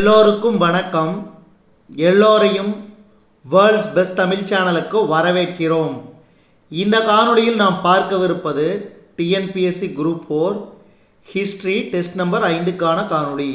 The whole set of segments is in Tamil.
எல்லோருக்கும் வணக்கம். எல்லோரையும் வேர்ல்ட்ஸ் பெஸ்ட் தமிழ் சேனலுக்கு வரவேற்கிறோம். இந்த காணொளியில் நாம் பார்க்கவிருப்பது TNPSC group 4 history test number 5க்கான காணொளி.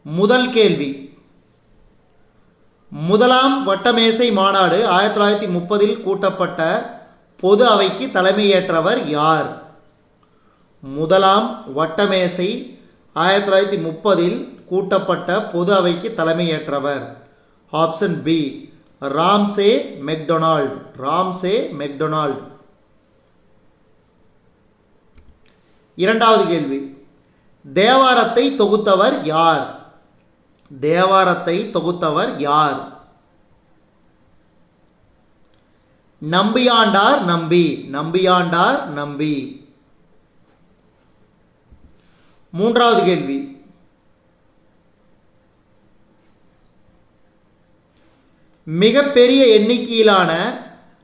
முதல் கேள்வி, முதலாம் வட்டமேசை மாநாடு 1930 கூட்டப்பட்ட பொது அவைக்கு தலைமையேற்றவர் யார்? முதலாம் வட்டமேசை 1930 கூட்டப்பட்ட பொது அவைக்கு தலைமையேற்றவர் option B Ramsay MacDonald. Ramsay MacDonald. இரண்டாவது கேள்வி, தேவாரத்தை தொகுத்தவர் யார்? தேவாரத்தை தொகுத்தவர் யார்? நம்பியாண்டார் நம்பி. நம்பியாண்டார் நம்பி. மூன்றாவது கேள்வி, மிகப்பெரிய எண்ணிக்கையிலான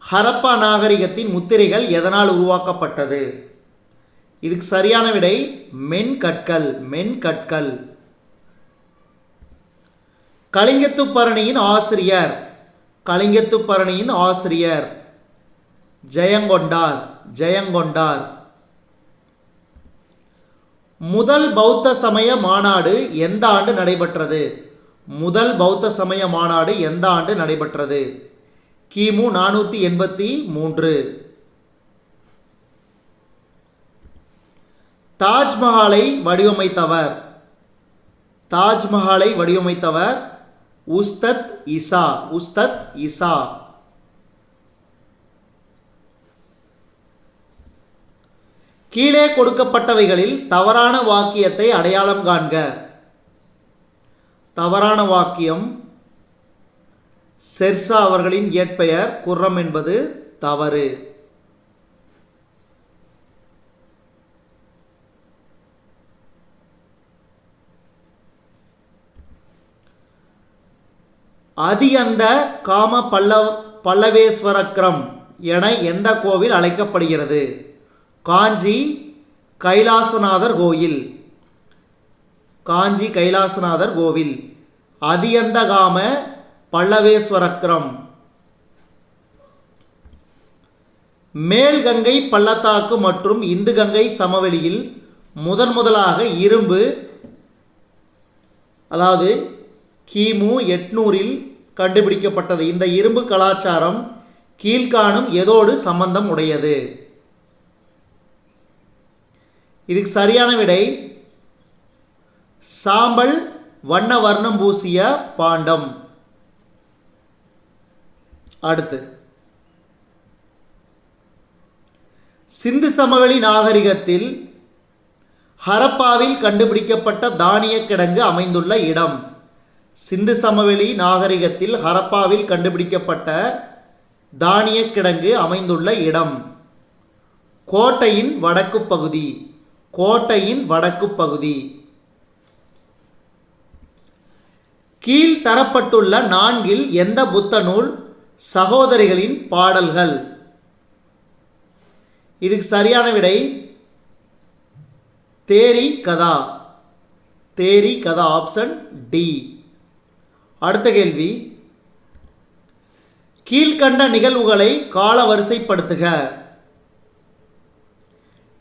ஹரப்பா நாகரிகத்தின் முத்திரைகள் எதனால் உருவாக்கப்பட்டது? இதுக்கு சரியான விடை மென்கற்கள். மென்கற்கள். கலிங்கத்துப்பரணியின் ஆசிரியர். கலிங்கத்துப்பரணியின் ஆசிரியர் ஜெயங்கொண்டார். ஜெயங்கொண்டார். முதல் பௌத்த சமய மாநாடு எந்த ஆண்டு நடைபெற்றது? முதல் பௌத்த சமய மாநாடு எந்த ஆண்டு நடைபெற்றது? கிமு 483. தாஜ்மஹாலை வடிவமைத்தவர். தாஜ்மஹாலை வடிவமைத்தவர் உஸ்தத் இசா. உஸ்தத் இசா. கீழே கொடுக்கப்பட்டவைகளில் தவறான வாக்கியத்தை அடையாளம் காண்க. தவறான வாக்கியம், ஷெர்ஷா அவர்களின் இயற்பெயர் குர்ரம் என்பது தவறு. அதியந்த காம பல்லவேஸ்வரக்ரம் என எந்த கோவில் அழைக்கப்படுகிறது? காஞ்சி கைலாசநாதர் கோயில். காஞ்சி கைலாசநாதர் கோவில். அதியந்தகாம பல்லவேஸ்வரக்ரம். மேல்கங்கை பள்ளத்தாக்கு மற்றும் இந்து கங்கை சமவெளியில் முதலாக இரும்பு, அதாவது கிமு 800 கண்டுபிடிக்கப்பட்டது. இந்த இரும்பு கலாச்சாரம் கீழ்காணும் எதோடு சம்பந்தம் உடையது? இதுக்கு சரியான விடை சாம்பல் வண்ண வர்ணம் பூசிய பாண்டம். அடுத்து, சிந்து சமவெளி நாகரிகத்தில் ஹரப்பாவில் கண்டுபிடிக்கப்பட்ட தானிய கிடங்கு அமைந்துள்ள இடம். சிந்து சமவெளி நாகரிகத்தில் ஹரப்பாவில் கண்டுபிடிக்கப்பட்ட தானிய கிடங்கு அமைந்துள்ள இடம் கோட்டையின் வடக்கு பகுதி. கோட்டையின் வடக்கு பகுதி. கீழ் தரப்பட்டுள்ள 4 எந்த புத்த நூல் சகோதரிகளின் பாடல்கள்? இதுக்கு சரியான விடை தேரி கதா. தேரி கதா. Option D. அடுத்த கேள்வி, கீழ்கண்ட நிகழ்வுகளை கால வரிசைப்படுத்துக.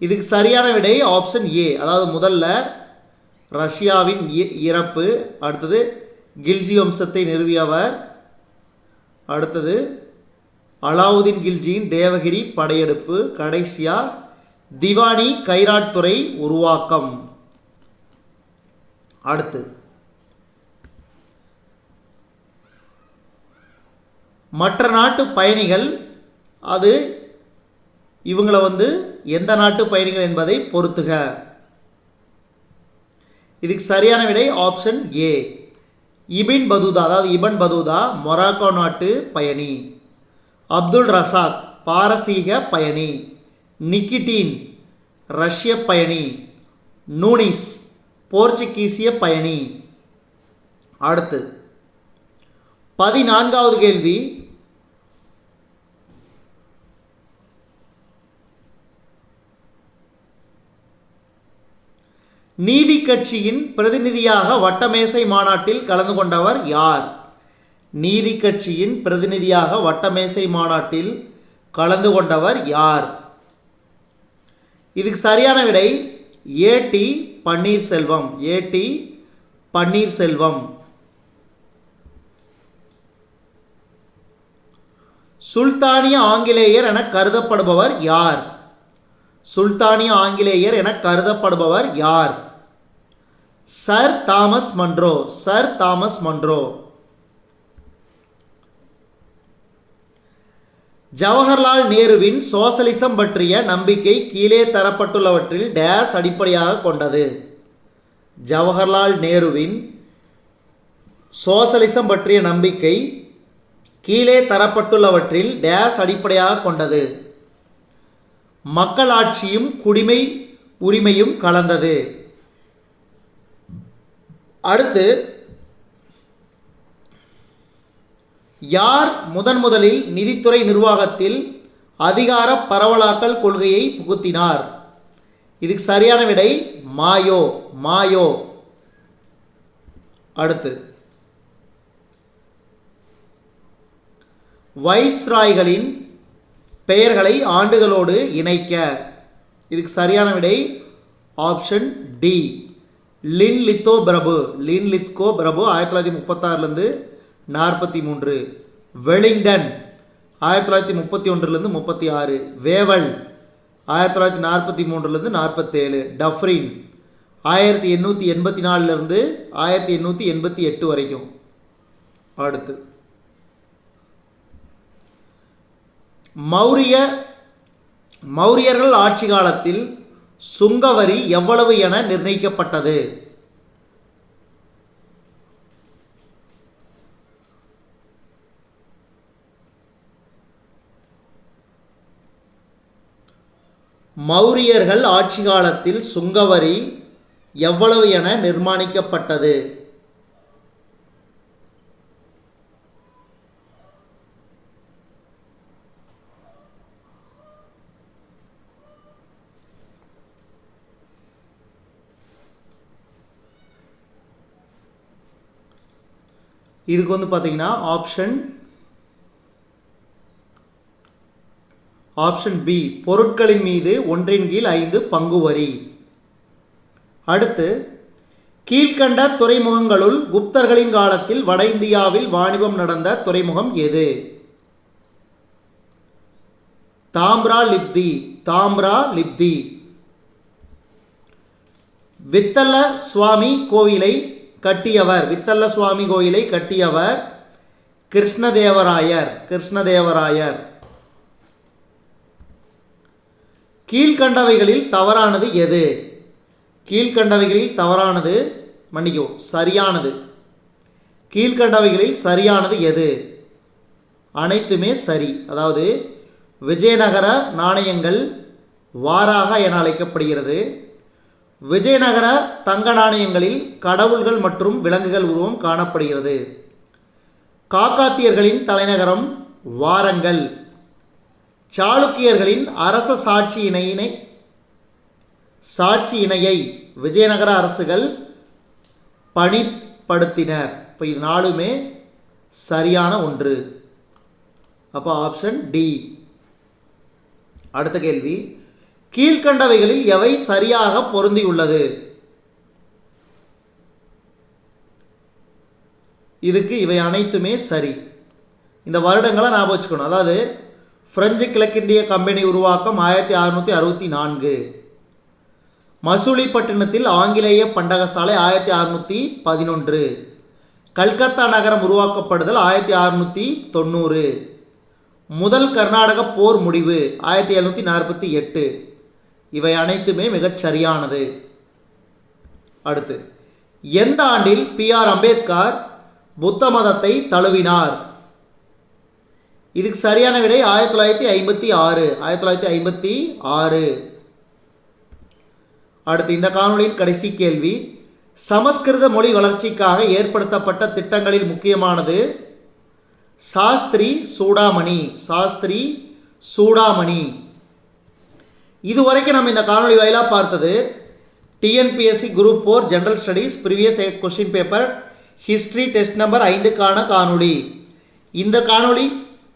இதுக்கு சரியான விடை ஆப்ஷன் ஏ. அதாவது முதல்ல ரஷ்யாவின் இறப்பு, அடுத்தது கில்ஜி வம்சத்தை நிறுவியவர், அடுத்தது அலாவுதீன் கில்ஜியின் தேவகிரி படையெடுப்பு, கடைசியா திவானி கைராட் துறை உருவாக்கம். அடுத்து, மற்ற நாட்டு பயணிகள், அது இவங்களை எந்த நாட்டு பயணிகள் என்பதை பொறுத்துக. இதுக்கு சரியான விடை ஆப்ஷன் ஏ இபின் பதூதா. அதாவது இபன் பதூதா மொராக்கோ நாட்டு பயணி. அப்துல் ரசாக் பாரசீக பயணி. நிக்கிட்டீன் ரஷ்ய பயணி. நூனிஸ் போர்ச்சுகீசிய பயணி. அடுத்து 14வது கேள்வி, நீதி கட்சியின் பிரதிநிதியாக வட்டமேசை மாநாட்டில் கலந்து கொண்டவர் யார்? நீதி கட்சியின் பிரதிநிதியாக வட்டமேசை மாநாட்டில் கலந்து கொண்டவர் யார்? இதுக்கு சரியான விடை ஏடி பன்னீர்செல்வம். ஏடி பன்னீர்செல்வம். சுல்தானிய ஆங்கிலேயர் என கருதப்படுபவர் யார்? சுல்தானிய ஆங்கிலேயர் என கருதப்படுபவர் யார்? Sir Thomas Munro. Sir Thomas Munro. Jawaharlal நேருவின் சோசலிசம் பற்றிய நம்பிக்கை கீழே தரப்பட்டுள்ளவற்றில் டேஸ் அடிப்படையாக கொண்டது. ஜவஹர்லால் நேருவின் சோசலிசம் பற்றிய நம்பிக்கை கீழே தரப்பட்டுள்ளவற்றில் டேஸ் அடிப்படையாக கொண்டது. மக்களாட்சியும் குடிமை உரிமையும் கலந்தது. அடுத்து, யார் முதலில் நிதித்துறை நிர்வாகத்தில் அதிகார பரவலாக்கல் கொள்கையை புகுத்தினார்? இதுக்கு சரியான விடை மாயோ. மாயோ. அடுத்து, வைஸ்ராய்களின் பெயர்களை ஆண்டுகளோடு இணைக்க. இதுக்கு சரியான விடை ஆப்ஷன் டி லின்லித்தோ பிரபு. லின்லித்கோ பிரபு 1936 43. வெலிங்டன் 1931 36. வேவல் 1943 47. டஃப்ரின் 1884 1888 வரைக்கும். அடுத்து, மௌரியர்கள் ஆட்சி காலத்தில் சுங்கவரி எவ்வளவு என நிர்ணயிக்கப்பட்டது? மௌரியர்கள் ஆட்சி காலத்தில் சுங்கவரி எவ்வளவு என நிர்மாணிக்கப்பட்டது? இதுக்கு பார்த்தீங்கன்னா ஆப்ஷன் பி பொருட்களின் மீது 1/5 பங்கு வரி. அடுத்து, கீழ்கண்ட துறைமுகங்களுள் குப்தர்களின் காலத்தில் வட இந்தியாவில் வாணிபம் நடந்த துறைமுகம் எது? தாம்ரா லிப்தி. தாம்ரா லிப்தி. வித்தல்ல சுவாமி கோவிலை கட்டியவர். வித்தல்ல சுவாமி கோயிலை கட்டியவர் கிருஷ்ணதேவராயர். கிருஷ்ணதேவராயர். கீழ்கண்டவைகளில் தவறானது எது? கீழ்கண்டவைகளில் தவறானது சரியானது. கீழ்கண்டவைகளில் சரியானது எது? அனைத்துமே சரி. அதாவது விஜயநகர நாணயங்கள் வாராக என அழைக்கப்படுகிறது. விஜயநகர தங்க நாணயங்களில் கடவுள்கள் மற்றும் விலங்குகள் உருவம் காணப்படுகிறது. காக்காத்தியர்களின் தலைநகரம் வாரங்கல். சாளுக்கியர்களின் அரச சாட்சி இணையை விஜயநகர அரசுகள் பணிப்படுத்தினர். இப்போ இது நாலுமே சரியான ஒன்று. அப்போ ஆப்ஷன் டி. அடுத்த கேள்வி, கீழ்கண்டவைகளில் எவை சரியாக பொருந்தியுள்ளது? இதுக்கு இவை அனைத்துமே சரி. இந்த வருடங்களை ஞாபகம் வச்சுக்கணும். அதாவது பிரெஞ்சு கிழக்கிந்திய கம்பெனி உருவாக்கம் 1664. மசூலிப்பட்டினத்தில் ஆங்கிலேய பண்டகசாலை 1611. கல்கத்தா நகரம் உருவாக்கப்படுதல் 1690. முதல் கர்நாடக போர் முடிவு 1748. இவை அனைத்துமே மிகச் சரியானது. அடுத்து, எந்த ஆண்டில் பி.ஆர். அம்பேத்கர் புத்த மதத்தை தழுவினார்? இதுக்கு சரியான விடை 1956. 1956. அடுத்து, இந்த காணொளியின் கடைசி கேள்வி, சமஸ்கிருத மொழி வளர்ச்சிக்காக ஏற்படுத்தப்பட்ட திட்டங்களில் முக்கியமானது சாஸ்திரி சூடாமணி. சாஸ்திரி சூடாமணி. இதுவரைக்கும் நம்ம இந்த காணொளி வாயிலாக பார்த்தது TNPSC group 4 general studies previous question paper history test number 5க்கான காணொளி. இந்த காணொளி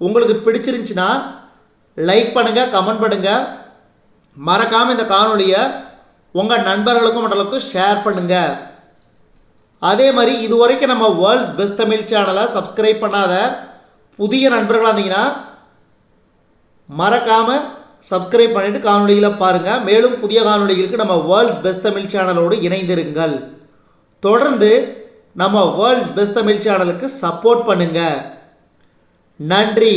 உங்களுக்கு பிடிச்சிருந்துச்சுன்னா லைக் பண்ணுங்கள், கமெண்ட் பண்ணுங்கள். மறக்காமல் இந்த காணொளியை உங்கள் நண்பர்களுக்கும் மற்றவர்களுக்கும் ஷேர் பண்ணுங்கள். அதே மாதிரி இதுவரைக்கும் நம்ம வேர்ல்ட்ஸ் பெஸ்ட் தமிழ் சேனலை சப்ஸ்கிரைப் பண்ணாத புதிய நண்பர்களாக இருந்தீங்கன்னா மறக்காமல் சப்ஸ்கிரைப் பண்ணிவிட்டு காணொளிகளை பாருங்கள். மேலும் புதிய காணொளிகளுக்கு நம்ம வேர்ல்ட்ஸ் பெஸ்ட் தமிழ் சேனலோடு இணைந்திருங்கள். தொடர்ந்து நம்ம வேர்ல்ட்ஸ் பெஸ்ட் தமிழ் சேனலுக்கு சப்போர்ட் பண்ணுங்கள். நன்றி.